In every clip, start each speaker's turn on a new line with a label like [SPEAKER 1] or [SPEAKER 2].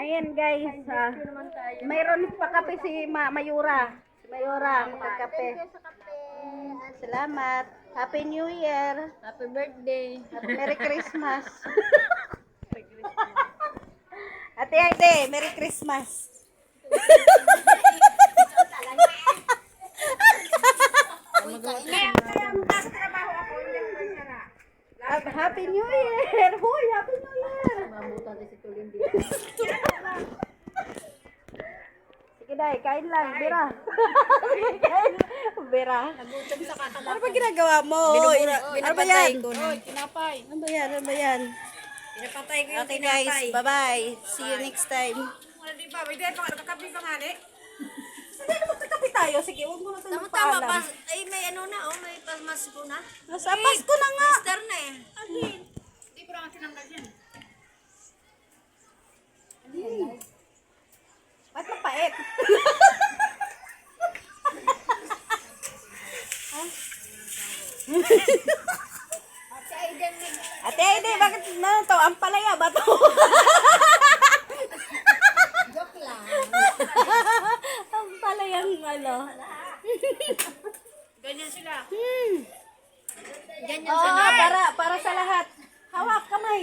[SPEAKER 1] Ayan guys, mayroon pa kape si Mayura. Si Mayura, magkakape. Salamat. Happy New Year.
[SPEAKER 2] Happy birthday.
[SPEAKER 1] Merry Christmas. Ate Aide, Merry Christmas. Happy New Year. Hoy, Happy New Year. Sige dai, kain lang, bira. Kain, bira. Ano ba ginagawa mo? Ano ba yan?
[SPEAKER 2] Tinapay.
[SPEAKER 1] Ano ba yan? Ano ba yan?
[SPEAKER 2] Pinapatay ko yung
[SPEAKER 1] Okay guys, bye-bye. See you next time.
[SPEAKER 2] Wala di ba? May dahil pa nakakapi pa nga
[SPEAKER 1] Hindi na magkakapi tayo. Sige, huwag mo na tayo
[SPEAKER 2] Tama-tama pa.
[SPEAKER 1] magpaalam.
[SPEAKER 2] Ay, may ano na, oh. May pasmas ko na.
[SPEAKER 1] Nasa Pasko na nga.
[SPEAKER 2] Mister na eh. Alin? Di ko lang tinanggal yan.
[SPEAKER 1] Ba't mapait? Ate Aide, bakit na to? Ang palaya ba to?
[SPEAKER 2] Joke lang.
[SPEAKER 1] Ang palayang ano.
[SPEAKER 2] Ganyan sila. Ganyan
[SPEAKER 1] Oo,
[SPEAKER 2] sila.
[SPEAKER 1] para sa lahat. Hawak kamay.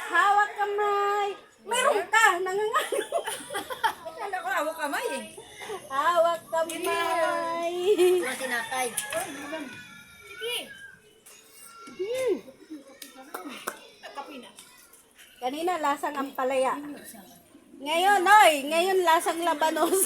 [SPEAKER 1] Hawak kamay. Meron ka, nangangano.
[SPEAKER 2] Kala ko hawak kamay eh.
[SPEAKER 1] Hawak kamay.
[SPEAKER 2] Mga tinapay. Sige. Kapi na.
[SPEAKER 1] Kanina lasang ang palaya. Ngayon, ngayon lasang labanos.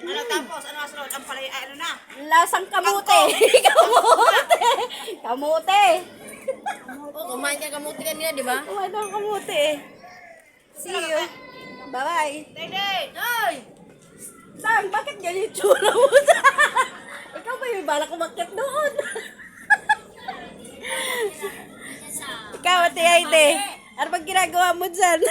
[SPEAKER 2] Ano tapos? Ano asunod? Ang palay, ano na?
[SPEAKER 1] Lasang kamote. Kamote. Kamote.
[SPEAKER 2] Oh, kumain ka kamuti kanina, di ba?
[SPEAKER 1] Ano ang kamote? See you. Bye-bye.
[SPEAKER 2] Day! Day!
[SPEAKER 1] Sang, bakit ganyan yung tsura mo? Ikaw ba yung balak umakyat doon? Ikaw, Ate Aide. Ano bang ginagawa mo dyan?